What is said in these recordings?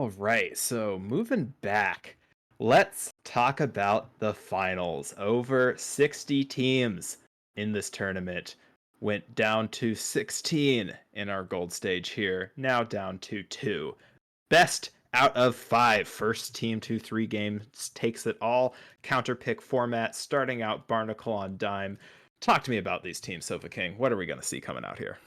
All right, so moving back, let's talk about the finals. Over 60 teams in this tournament went down to 16 in our gold stage here, now down to 2. Best out of 5. First team to 3 games takes it all. Counter pick format, starting out Barnacle on Dime. Talk to me about these teams, Sofa King. What are we going to see coming out here?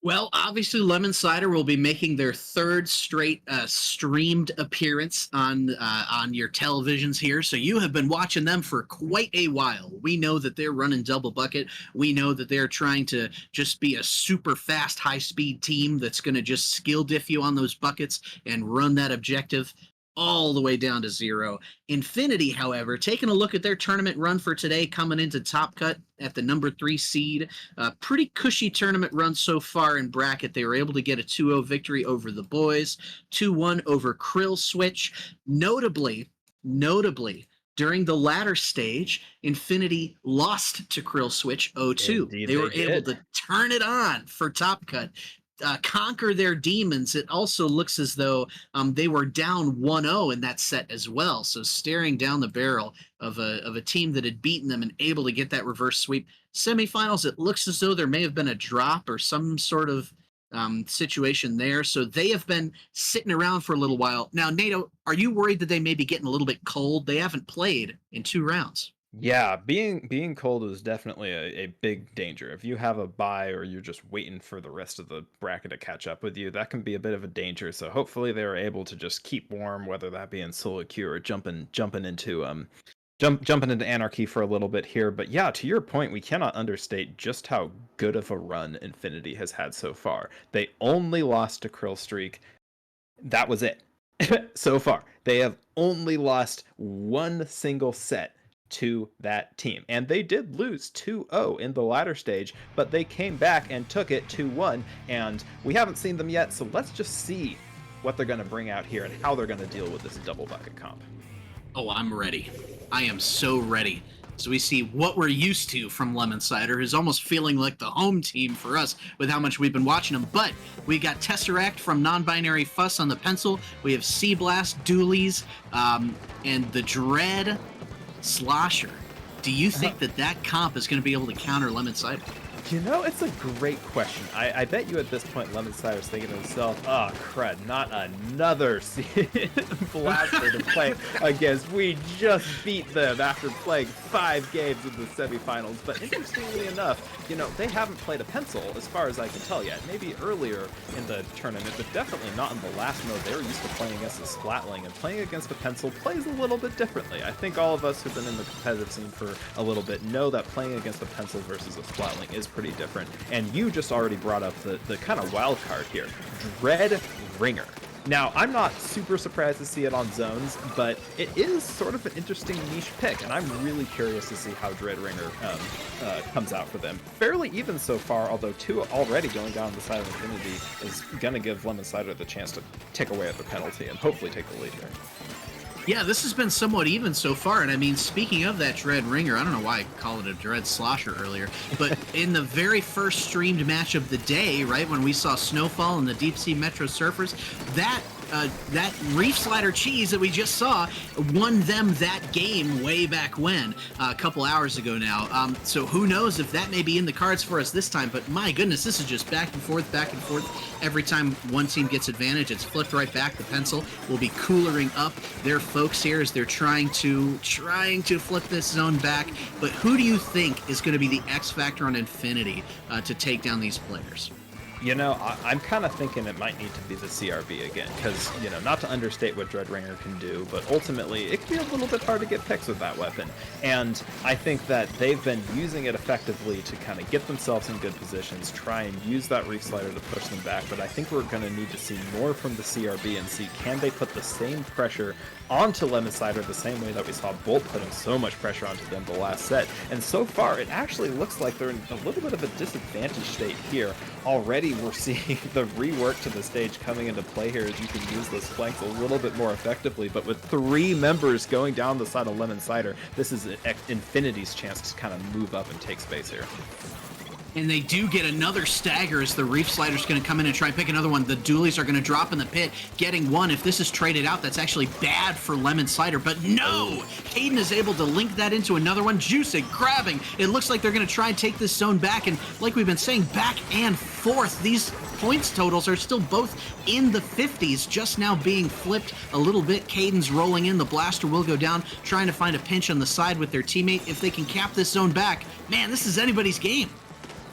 Well, obviously, Lemon Cider will be making their third straight streamed appearance on your televisions here. So you have been watching them for quite a while. We know that they're running double bucket. We know that they're trying to just be a super fast, high-speed team that's going to just skill diff you on those buckets and run that objective all the way down to 0. Infinity, however, taking a look at their tournament run for today, coming into Top Cut at the number 3 seed. Pretty cushy tournament run so far in bracket. They were able to get a 2-0 victory over the boys, 2-1 over Krill Switch. Notably, during the latter stage, Infinity lost to Krill Switch 0-2. Indeed they were they able did. to turn it on for Top Cut. Conquer their demons. It also looks as though they were down 1-0 in that set as well. So staring down the barrel of a team that had beaten them and able to get that reverse sweep. Semifinals, it looks as though there may have been a drop or some sort of situation there. So they have been sitting around for a little while. Now, Nato, are you worried that they may be getting a little bit cold? They haven't played in 2 rounds. Yeah, being cold is definitely a big danger. If you have a bye or you're just waiting for the rest of the bracket to catch up with you, that can be a bit of a danger. So hopefully they were able to just keep warm, whether that be in solo queue or jumping into Anarchy for a little bit here. But yeah, to your point, we cannot understate just how good of a run Infinity has had so far. They only lost to Krill Streak. That was it. So far. They have only lost one single set to that team. And they did lose 2-0 in the latter stage, but they came back and took it 2-1, and we haven't seen them yet, so let's just see what they're going to bring out here and how they're going to deal with this double bucket comp. Oh, I'm ready. I am so ready. So we see what we're used to from Lemon Cider, who's almost feeling like the home team for us with how much we've been watching them. But we got Tesseract from Non-Binary Fuss on the pencil. We have Sea Blast, Doolies, and the Dread Slosher. Do you think that comp is going to be able to counter Lemon Cider? You know, it's a great question. I bet you at this point Lemon Cider's thinking to himself, oh crud, not another blaster to play against. We just beat them after playing 5 games in the semifinals. But interestingly enough, you know, they haven't played a pencil as far as I can tell yet. Maybe earlier in the tournament, but definitely not in the last mode. They were used to playing against a Splatling, and playing against a pencil plays a little bit differently. I think all of us who've been in the competitive scene for a little bit know that playing against a pencil versus a Splatling is pretty different. And you just already brought up the kind of wild card here, Dread Ringer. Now, I'm not super surprised to see it on zones, but it is sort of an interesting niche pick, and I'm really curious to see how Dread Ringer comes out for them. Fairly even so far, although 2 already going down the side of Infinity is going to give Lemon Cider the chance to tick away at the penalty and hopefully take the lead here. Yeah, this has been somewhat even so far, and I mean, speaking of that Dread Ringer, I don't know why I called it a Dread Slosher earlier, but in the very first streamed match of the day, right, when we saw Snowfall and the Deep Sea Metro Surfers, that Reef Slider Cheese that we just saw won them that game way back when, a couple hours ago now. So who knows if that may be in the cards for us this time, but my goodness, this is just back and forth. Every time one team gets advantage, it's flipped right back. The pencil will be coolering up their folks here as they're trying to flip this zone back. But who do you think is going to be the X factor on Infinity to take down these players? You know, I'm kind of thinking it might need to be the CRB again, because, you know, not to understate what Dread Ringer can do, but ultimately it can be a little bit hard to get picks with that weapon. And I think that they've been using it effectively to kind of get themselves in good positions, try and use that Reef Slider to push them back, but I think we're going to need to see more from the CRB and see, can they put the same pressure onto Lemon Cider the same way that we saw Bolt putting so much pressure onto them the last set. And so far, it actually looks like they're in a little bit of a disadvantaged state here. Already, we're seeing the rework to the stage coming into play here as you can use those flanks a little bit more effectively. But with 3 members going down the side of Lemon Cider, this is Infinity's chance to kind of move up and take space here. And they do get another stagger as the Reef Slider's going to come in and try and pick another one. The Doolies are going to drop in the pit, getting one. If this is traded out, that's actually bad for Lemon Cider. But no! Caden is able to link that into another one. Juicing, grabbing. It looks like they're going to try and take this zone back. And like we've been saying, back and forth. These points totals are still both in the 50s, just now being flipped a little bit. Caden's rolling in. The Blaster will go down, trying to find a pinch on the side with their teammate. If they can cap this zone back, man, this is anybody's game.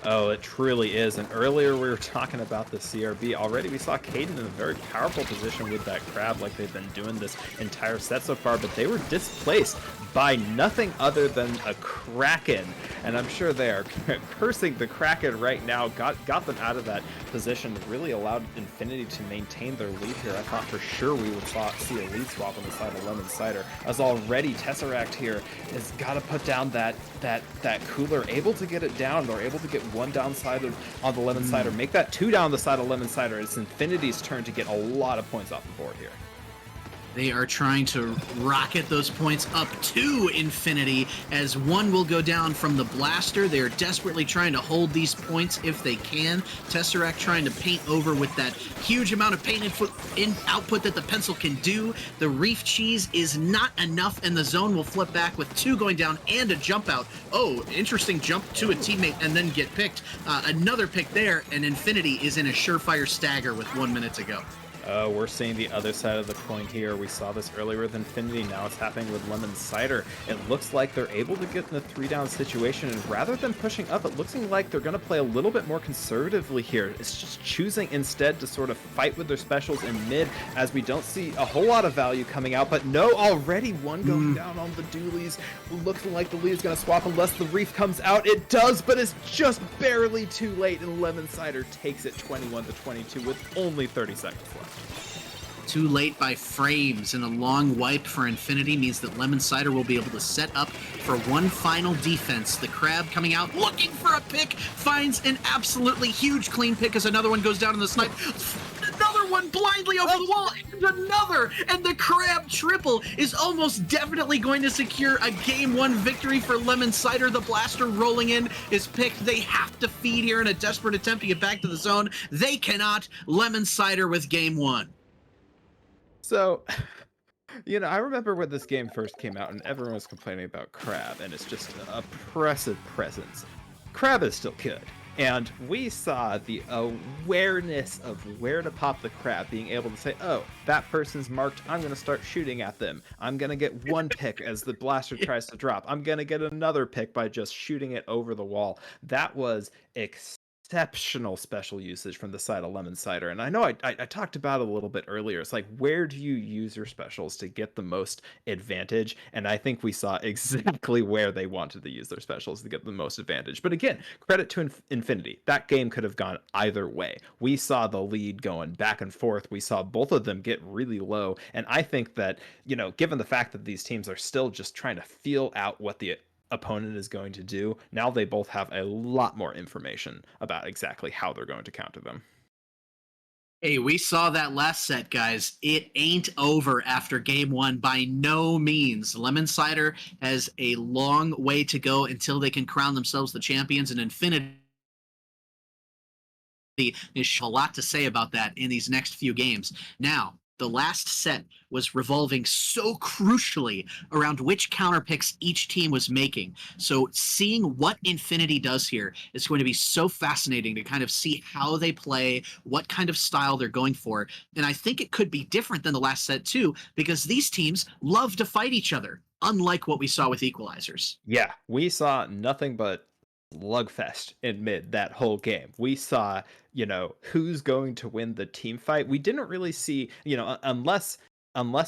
Oh, it truly is. And earlier we were talking about the CRB. Already we saw Caden in a very powerful position with that crab like they've been doing this entire set so far, but they were displaced by nothing other than a Kraken. And I'm sure they are cursing the Kraken right now. Got them out of that position, really allowed Infinity to maintain their lead here. I thought for sure we would see a lead swap on the side of Lemon Cider, as already Tesseract here has got to put down that cooler, able to get it down. They're able to get one downside on the Lemon Cider, make that two down the side of Lemon Cider. It's Infinity's turn to get a lot of points off the board here. They are trying to rocket those points up to Infinity, as one will go down from the Blaster. They are desperately trying to hold these points if they can. Tesseract trying to paint over with that huge amount of paint output that the pencil can do. The Reef Cheese is not enough, and the zone will flip back with two going down and a jump out. Oh, interesting jump to a teammate and then get picked. Another pick there, and Infinity is in a surefire stagger with 1 minute to go. We're seeing the other side of the coin here. We saw this earlier with Infinity. Now it's happening with Lemon Cider. It looks like they're able to get in a 3-down situation, and rather than pushing up, it looks like they're going to play a little bit more conservatively here. It's just choosing instead to sort of fight with their specials in mid, as we don't see a whole lot of value coming out. But no, already one going down on the Doolies. Looking like the lead is going to swap unless the Reef comes out. It does, but it's just barely too late, and Lemon Cider takes it 21-22 with only 30 seconds left. Too late by frames, and a long wipe for Infinity means that Lemon Cider will be able to set up for one final defense. The Crab coming out looking for a pick, finds an absolutely huge clean pick as another one goes down in the snipe. Another one blindly over the wall, and another, and the Crab triple is almost definitely going to secure a Game 1 victory for Lemon Cider. The Blaster rolling in is picked. They have to feed here in a desperate attempt to get back to the zone. They cannot. Lemon Cider with Game 1. So, I remember when this game first came out and everyone was complaining about Crab, and it's just an oppressive presence. Crab is still good. And we saw the awareness of where to pop the Crab, being able to say, oh, that person's marked, I'm going to start shooting at them. I'm going to get one pick as the Blaster tries to drop. I'm going to get another pick by just shooting it over the wall. That was exceptional special usage from the side of Lemon Cider. And I know I talked about it a little bit earlier. It's like, where do you use your specials to get the most advantage? And I think we saw exactly where they wanted to use their specials to get the most advantage. But again, credit to Infinity. That game could have gone either way. We saw the lead going back and forth. We saw both of them get really low. And I think that, given the fact that these teams are still just trying to feel out what the opponent is going to do, now they both have a lot more information about exactly how they're going to counter them. Hey, we saw that last set, guys. It ain't over after Game 1 by no means. Lemon Cider has a long way to go until they can crown themselves the champions, and Infinity has a lot to say about that in these next few games. Now, the last set was revolving so crucially around which counter picks each team was making. So seeing what Infinity does here is going to be so fascinating to kind of see how they play, what kind of style they're going for. And I think it could be different than the last set too, because these teams love to fight each other, unlike what we saw with Equalizers. Yeah, we saw nothing but slugfest in mid that whole game. We saw, who's going to win the team fight. We didn't really see, unless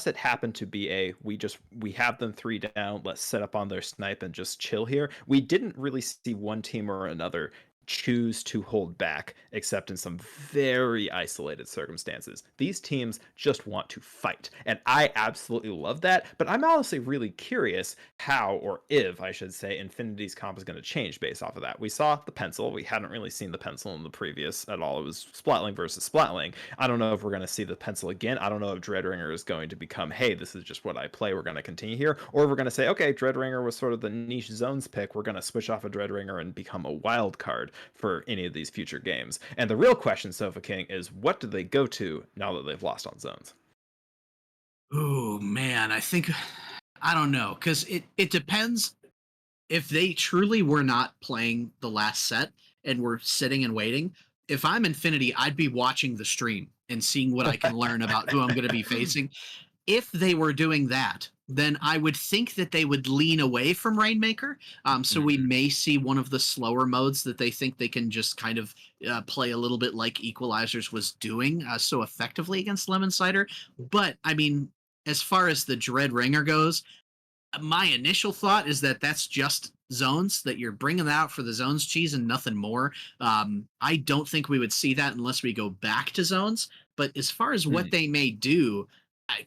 it happened to be we have them 3 down, let's set up on their snipe and just chill here. We didn't really see one team or another choose to hold back, except in some very isolated circumstances. These teams just want to fight, and I absolutely love that. But I'm honestly really curious how, or if I should say, Infinity's comp is going to change based off of that. We saw the pencil. We hadn't really seen the pencil in the previous at all. It was Splatling versus Splatling. I don't know if we're going to see the pencil again. I don't know if Dreadringer is going to become, hey, this is just what I play, we're going to continue here, or we're going to say, okay, Dreadringer was sort of the niche zones pick, we're going to switch off a Dreadringer and become a wild card. for any of these future games. And the real question, Sofa King, is what do they go to now that they've lost on zones? Oh man, I don't know, because it depends. If they truly were not playing the last set and were sitting and waiting, if I'm Infinity, I'd be watching the stream and seeing what I can learn about who I'm going to be facing. If they were doing that, then I would think that they would lean away from Rainmaker. So we may see one of the slower modes that they think they can just kind of play a little bit like Equalizers was doing so effectively against Lemon Cider. But I mean, as far as the Dread Ringer goes, my initial thought is that that's just zones, that you're bringing out for the zones cheese and nothing more. I don't think we would see that unless we go back to zones. But as far as what they may do,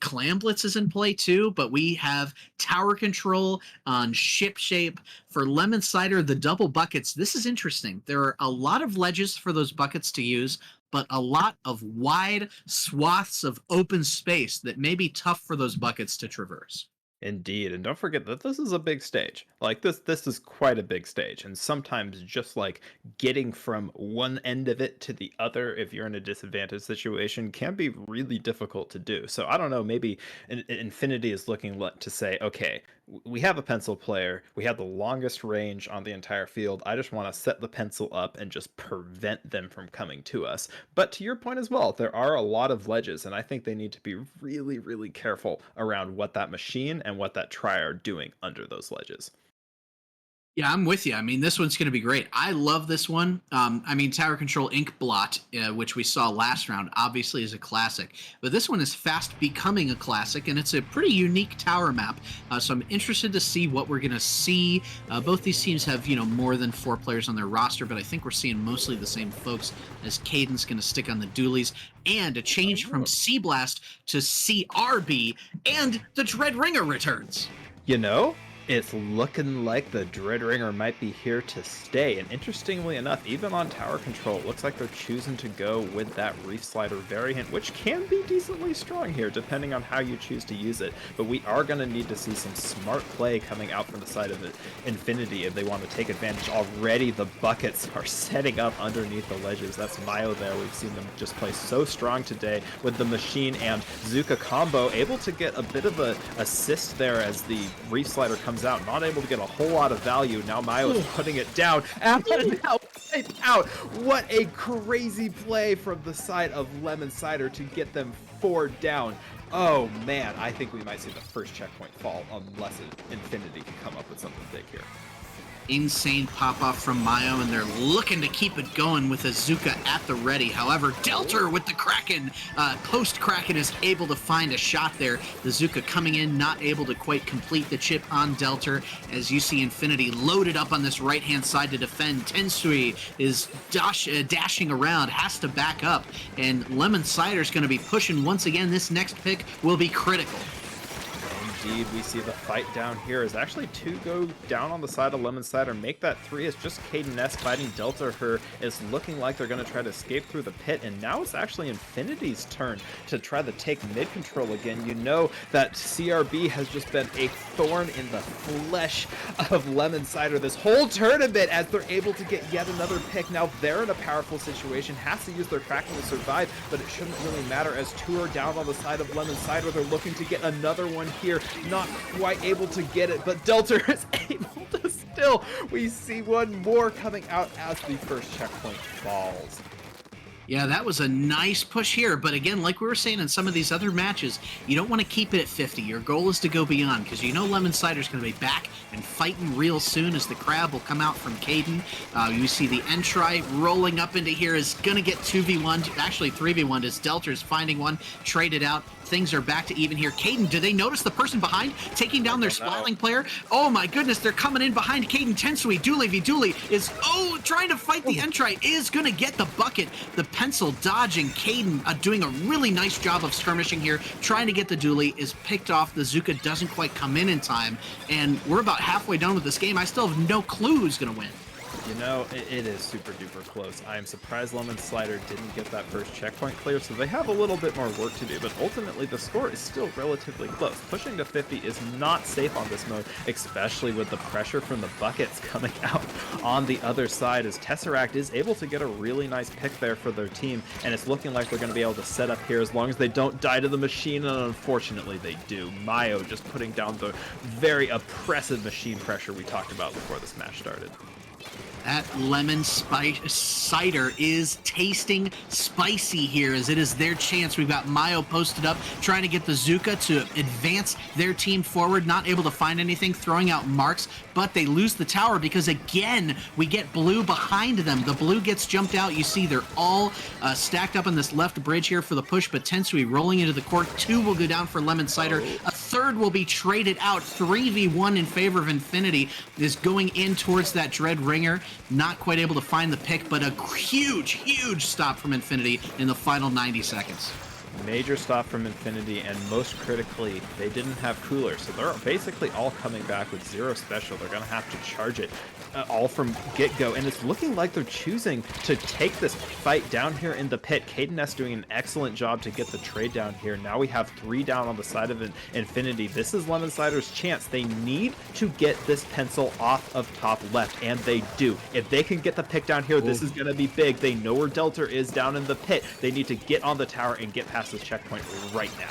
Clam Blitz is in play too, but we have tower control on Shipshape. For Lemon Cider, the double buckets, this is interesting. There are a lot of ledges for those buckets to use, but a lot of wide swaths of open space that may be tough for those buckets to traverse. Indeed, and don't forget that this is a big stage. Like this is quite a big stage, and sometimes just like getting from one end of it to the other if you're in a disadvantaged situation can be really difficult to do. So I don't know, maybe Infinity is looking to say, okay, we have a pencil player, we have the longest range on the entire field. I just want to set the pencil up and just prevent them from coming to us. But to your point as well, there are a lot of ledges, and I think they need to be really, really careful around what that machine and what that try are doing under those ledges. Yeah, I'm with you. I mean, this one's going to be great. I love this one. I mean, Tower Control Ink Blot, which we saw last round, obviously is a classic. But this one is fast becoming a classic, and it's a pretty unique tower map. So I'm interested to see what we're going to see. Both these teams have, more than 4 players on their roster, but I think we're seeing mostly the same folks, as Caden's going to stick on the dualies. And a change from Sea Blast to CRB, and the Dread Ringer returns. It's looking like the Dread Ringer might be here to stay, and interestingly enough, even on tower control, it looks like they're choosing to go with that Reef Slider variant, which can be decently strong here, depending on how you choose to use it. But we are going to need to see some smart play coming out from the side of Infinity if they want to take advantage. Already, the buckets are setting up underneath the ledges. That's Milo there. We've seen them just play so strong today with the Machine and Zuka combo, able to get a bit of a assist there as the Reef Slider comes out, not able to get a whole lot of value. Now Mayo is putting it down, and now it's out. What a crazy play from the side of Lemon Cider to get them 4 down. Oh man, I think we might see the first checkpoint fall unless Infinity can come up with something big here. Insane pop-off from Mayo, and they're looking to keep it going with Azuka at the ready. However, Delter with the Kraken, post-Kraken, is able to find a shot there. The Azuka coming in, not able to quite complete the chip on Delter. As you see Infinity loaded up on this right-hand side to defend. Tensui is dashing around, has to back up, and Lemon Cider's going to be pushing once again. This next pick will be critical. Indeed, we see the fight down here as actually 2 go down on the side of Lemon Cider. Make that 3 as just Caden S fighting Delta. Her is looking like they're going to try to escape through the pit, and now it's actually Infinity's turn to try to take mid control again. You know that CRB has just been a thorn in the flesh of Lemon Cider this whole tournament as they're able to get yet another pick. Now they're in a powerful situation, has to use their Kraken to survive, but it shouldn't really matter as 2 are down on the side of Lemon Cider. They're looking to get another one here. Not quite able to get it, but Delta is able to still. We see one more coming out as the first checkpoint falls. Yeah, that was a nice push here, but again, like we were saying in some of these other matches, you don't want to keep it at 50. Your goal is to go beyond, because Lemon Cider's going to be back and fighting real soon as the crab will come out from Caden. You see the Entry rolling up into here is going to get 2v1, actually 3v1 as Delter's finding one, traded out. Things are back to even here. Caden, do they notice the person behind taking down their splatling player? Oh my goodness, they're coming in behind Caden. Tensui, Dooley v Dooley is, trying to fight the Entry, is going to get the bucket. The pencil dodging. Caden doing a really nice job of skirmishing here, trying to get the Dooley, is picked off. The Zuka doesn't quite come in time, and we're about halfway done with this game. I still have no clue who's going to win. You know, it is super duper close. I am surprised Lemon Cider didn't get that first checkpoint clear, so they have a little bit more work to do, but ultimately the score is still relatively close. Pushing to 50 is not safe on this mode, especially with the pressure from the buckets coming out on the other side, as Tesseract is able to get a really nice pick there for their team, and it's looking like they're going to be able to set up here as long as they don't die to the machine, and unfortunately they do. Mayo just putting down the very oppressive machine pressure we talked about before this match started. That lemon cider is tasting spicy here, as it is their chance. We've got Mayo posted up, trying to get the Zuka to advance their team forward, not able to find anything, throwing out marks, but they lose the tower because, again, we get blue behind them. The blue gets jumped out. You see they're all stacked up on this left bridge here for the push, but Tensui rolling into the court. 2 will go down for lemon cider. A third will be traded out. 3v1 in favor of Infinity is going in towards that Dread Ringer. Not quite able to find the pick, but a huge stop from Infinity in the final 90 seconds. Major stop from Infinity, and most critically, they didn't have coolers, so they're basically all coming back with 0 special. They're going to have to charge it all from get-go, and it's looking like they're choosing to take this fight down here in the pit. Caden S doing an excellent job to get the trade down here. Now we have 3 down on the side of Infinity. This is Lemon Cider's chance. They need to get this pencil off of top left, and they do. If they can get the pick down here, this is going to be big. They know where Delta is down in the pit. They need to get on the tower and get past the checkpoint right now.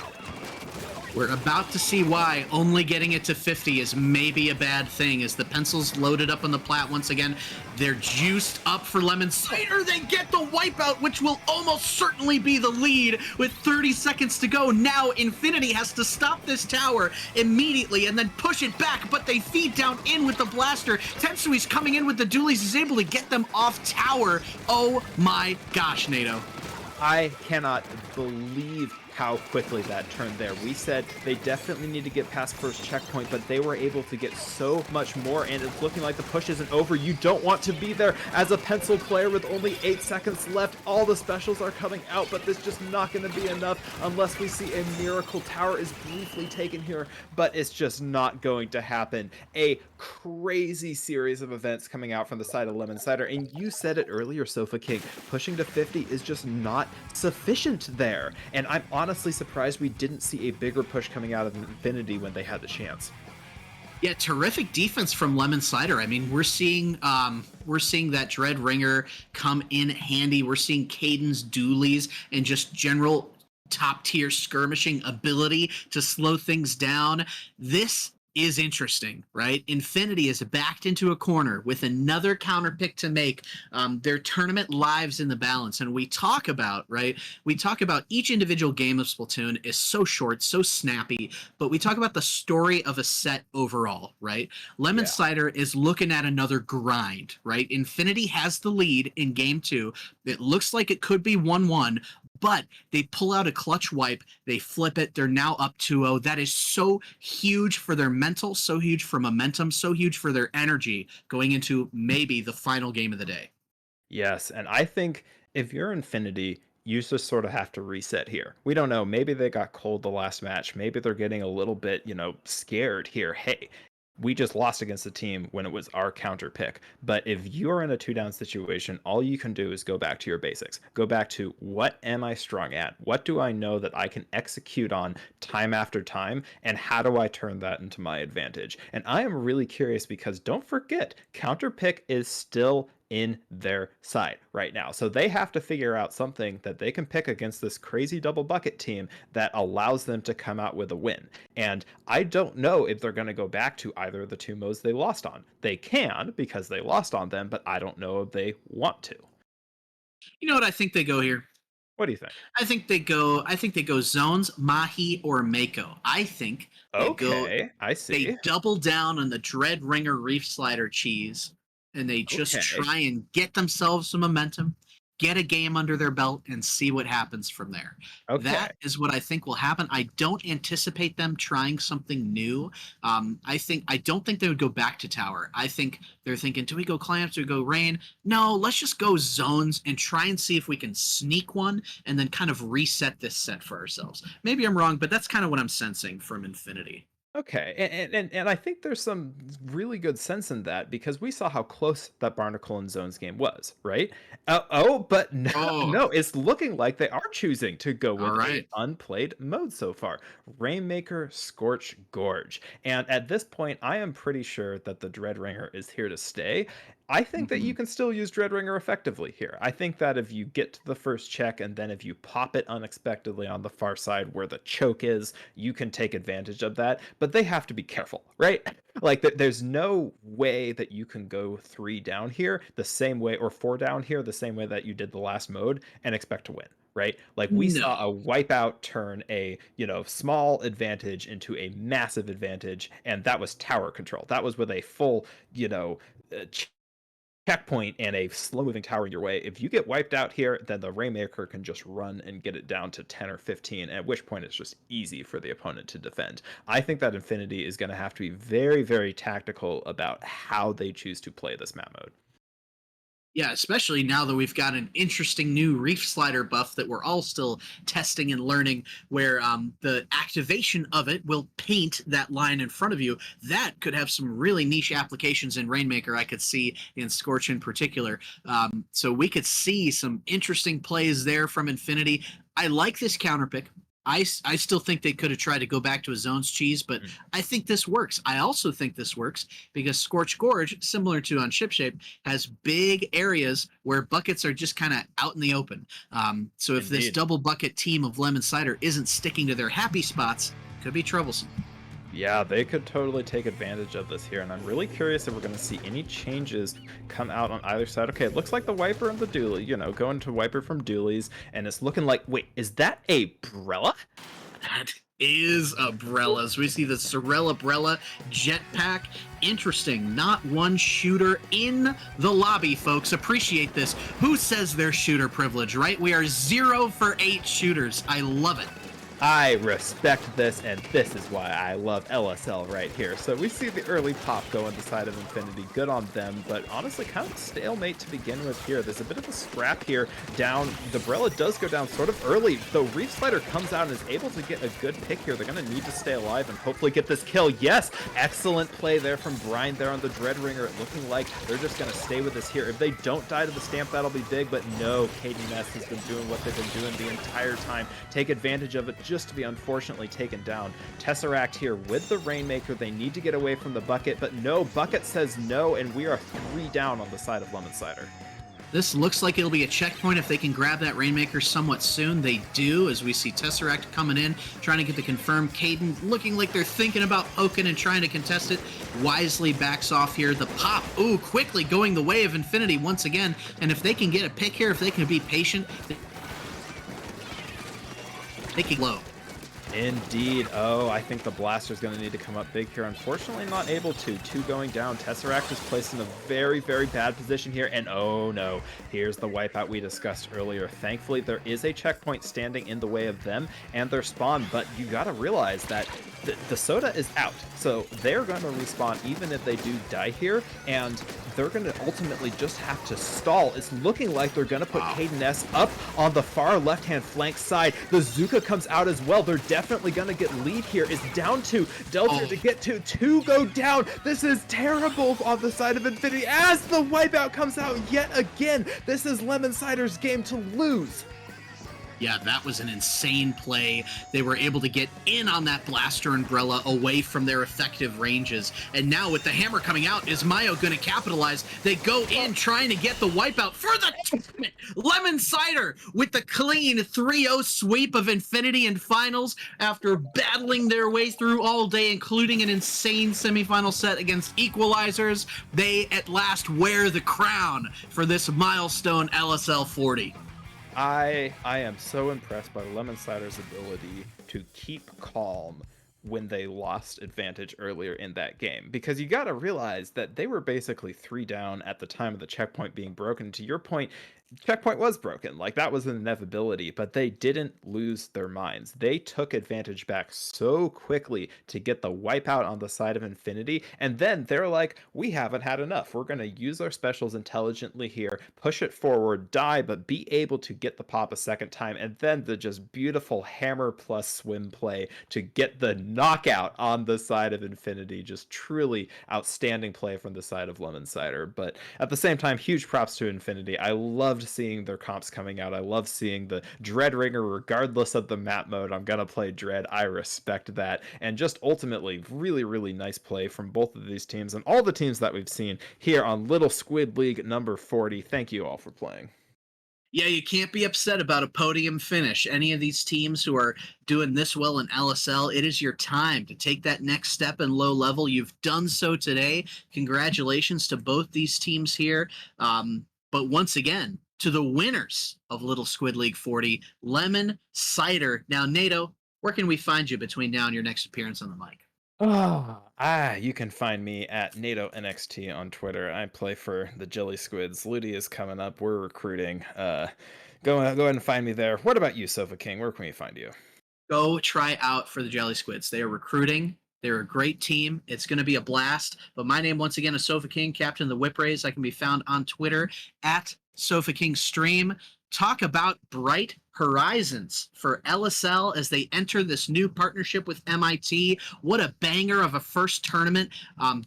We're about to see why only getting it to 50 is maybe a bad thing, as the pencil's loaded up on the plat once again. They're juiced up for Lemon Cider. They get the wipeout, which will almost certainly be the lead with 30 seconds to go. Now Infinity has to stop this tower immediately and then push it back, but they feed down in with the blaster. Tensui's coming in with the dualies. He's able to get them off tower. Oh my gosh, NATO. I cannot believe how quickly that turned there. We said they definitely need to get past first checkpoint, but they were able to get so much more, and it's looking like the push isn't over. You don't want to be there as a pencil player with only 8 seconds left. All the specials are coming out, but this just not going to be enough unless we see a miracle. Tower is briefly taken here, but it's just not going to happen. A crazy series of events coming out from the side of Lemon Cider, and you said it earlier, Sofa King, pushing to 50 is just not sufficient there, and I'm honestly surprised we didn't see a bigger push coming out of Infinity when they had the chance. Yeah, terrific defense from Lemon Cider. I mean, we're seeing that Dread Ringer come in handy. We're seeing Caden's dualies and just general top tier skirmishing ability to slow things down. This is interesting, right? Infinity is backed into a corner with another counter pick to make. Their tournament lives in the balance. And we talk about, right? We talk about each individual game of Splatoon is so short, so snappy, but we talk about the story of a set overall, right? Lemon Cider is looking at another grind, right? Infinity has the lead in game 2. It looks like it could be 1-1, but they pull out a clutch wipe, they flip it, they're now up 2-0. That is so huge for their mental, so huge for momentum, so huge for their energy going into maybe the final game of the day. Yes, and I think if you're Infinity, you just sort of have to reset here. We don't know, maybe they got cold the last match, maybe they're getting a little bit, scared here. Hey, we just lost against the team when it was our counter pick. But if you're in a 2-down situation, all you can do is go back to your basics. Go back to, what am I strong at? What do I know that I can execute on time after time? And how do I turn that into my advantage? And I am really curious, because don't forget, counter pick is still in their side right now. So they have to figure out something that they can pick against this crazy double bucket team that allows them to come out with a win. And I don't know if they're going to go back to either of the 2 modes they lost on. They can, because they lost on them, but I don't know if they want to. You know what I think they go here? What do you think? I think they go zones, Mahi, or Mako. I think I see. They double down on the Dread Ringer Reef Slider cheese, and they just try and get themselves some momentum, get a game under their belt, and see what happens from there. That is what I think will happen. I don't anticipate them trying something new. I don't think they would go back to tower. I think they're thinking, do we go clamps, do we go rain? No, let's just go zones and try and see if we can sneak one and then kind of reset this set for ourselves. Maybe I'm wrong, but that's kind of what I'm sensing from Infinity. Okay, and I think there's some really good sense in that because we saw how close that Barnacle and Zones game was, right? But no, Oh, no, it's looking like they are choosing to go all with a right. unplayed mode so far. Rainmaker Scorch Gorge. And at this point, I am pretty sure that the Dreadringer is here to stay. I think that you Mhm. can still use Dreadringer effectively here. I think that if you get to the first check and then if you pop it unexpectedly on the far side where the choke is, you can take advantage of that, but they have to be careful, right? Like there's no way that you can go 3 down here the same way or 4 down here the same way that you did the last mode and expect to win, right? Like we saw No. a wipeout turn a, small advantage into a massive advantage, and that was tower control. That was with a full, you know, uh, checkpoint and a slow moving tower your way. If you get wiped out here, then the Rainmaker can just run and get it down to 10 or 15, at which point it's just easy for the opponent to defend. I think that Infinity is going to have to be very, very tactical about how they choose to play this map mode. Yeah, especially now that we've got an interesting new reef slider buff that we're all still testing and learning, where the activation of it will paint that line in front of you. That could have some really niche applications in Rainmaker, I could see in Scorch in particular. So we could see some interesting plays there from Infinity. I like this counter pick. I still think they could have tried to go back to a zones cheese, but Mm. I think this works. I also think this works because Scorch Gorge, similar to on Shipshape, has big areas where buckets are just kind of out in the open. So if this Indeed. double bucket team of Lemon Cider isn't sticking to their happy spots, it could be troublesome. Yeah, they could totally take advantage of this here, and I'm really curious if we're going to see any changes come out on either side. Okay, it looks like the Wiper and the Dually, going to Wiper from Dualies, and it's looking like, wait, is that a Brella? That is umbrellas. We see the Sorel umbrella jetpack. Interesting. Not one shooter in the lobby, folks. Appreciate this. Who says they're shooter privilege, right? We are 0 for 8 shooters. I love it. I respect this, and this is why I love LSL right here. So we see the early pop go on the side of Infinity. Good on them, but honestly, kind of a stalemate to begin with here. There's a bit of a scrap here down. The Brella does go down sort of early, though Reef Slider comes out and is able to get a good pick here. They're going to need to stay alive and hopefully get this kill. Yes, excellent play there from Brian there on the Dreadringer. Looking like they're just going to stay with this here. If they don't die to the stamp, that'll be big, but no, KDNS has been doing what they've been doing the entire time. Take advantage of it just to be unfortunately taken down. Tesseract here with the Rainmaker. They need to get away from the bucket, but no, bucket says no, and we are 3 down on the side of Lemon Cider. This looks like it'll be a checkpoint if they can grab that Rainmaker somewhat soon. They do, as we see Tesseract coming in, trying to get the confirmed. Caden looking like they're thinking about poking and trying to contest it. Wisely backs off here. The pop, ooh, quickly going the way of Infinity once again. And if they can get a pick here, if they can be patient, they can low. Indeed. Oh, I think the Blaster's going to need to come up big here. Unfortunately, not able to. 2 going down. Tesseract is placed in a very, very bad position here. And oh no, here's the wipeout we discussed earlier. Thankfully, there is a checkpoint standing in the way of them and their spawn. But you got to realize that the soda is out. So they're going to respawn even if they do die here. And they're going to ultimately just have to stall. It's looking like they're going to put Caden S up on the far left-hand flank side. The Zuka comes out as well. They're definitely going to get lead here. It's down to Delta to get to 2 go down. This is terrible on the side of Infinity as the wipeout comes out yet again. This is Lemon Cider's game to lose. Yeah, that was an insane play. They were able to get in on that blaster umbrella away from their effective ranges. And now with the hammer coming out, is Mayo going to capitalize? They go in trying to get the wipeout for the tournament. Lemon Cider with the clean 3-0 sweep of Infinity in finals after battling their way through all day, including an insane semifinal set against Equalizers. They at last wear the crown for this milestone LSL 40. I am so impressed by Lemon Cider's ability to keep calm when they lost advantage earlier in that game, because you got to realize that they were basically 3 down at the time of the checkpoint being broken. To your point, checkpoint was broken. Like, that was an inevitability, but they didn't lose their minds. They took advantage back so quickly to get the wipeout on the side of Infinity, and then they're like, we haven't had enough. We're going to use our specials intelligently here, push it forward, die, but be able to get the pop a second time, and then the just beautiful hammer plus swim play to get the knockout on the side of Infinity. Just truly outstanding play from the side of Lemon Cider. But at the same time, huge props to Infinity. I loved seeing their comps coming out. I love seeing the Dread Ringer, regardless of the map mode. I'm gonna play Dread. I respect that. And just ultimately, really, really nice play from both of these teams and all the teams that we've seen here on Little Squid League number 40. Thank you all for playing. Yeah, you can't be upset about a podium finish. Any of these teams who are doing this well in LSL, it is your time to take that next step in low level. You've done so today. Congratulations to both these teams here. But once again, to the winners of Little Squid League 40, Lemon Cider. Now, Nato, where can we find you between now and your next appearance on the mic? You can find me at NATO NXT on Twitter. I play for the Jelly Squids. Ludi is coming up. We're recruiting. Go ahead and find me there. What about you, Sofa King? Where can we find you? Go try out for the Jelly Squids. They are recruiting. They're a great team. It's going to be a blast. But my name, once again, is Sofa King, captain of the Whip Rays. I can be found on Twitter at Sofa King Stream. Talk about bright horizons for LSL as they enter this new partnership with MIT. What a banger of a first tournament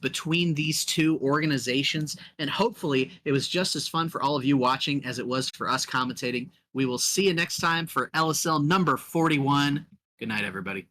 between these two organizations. And hopefully it was just as fun for all of you watching as it was for us commentating. We will see you next time for LSL number 41. Good night, everybody.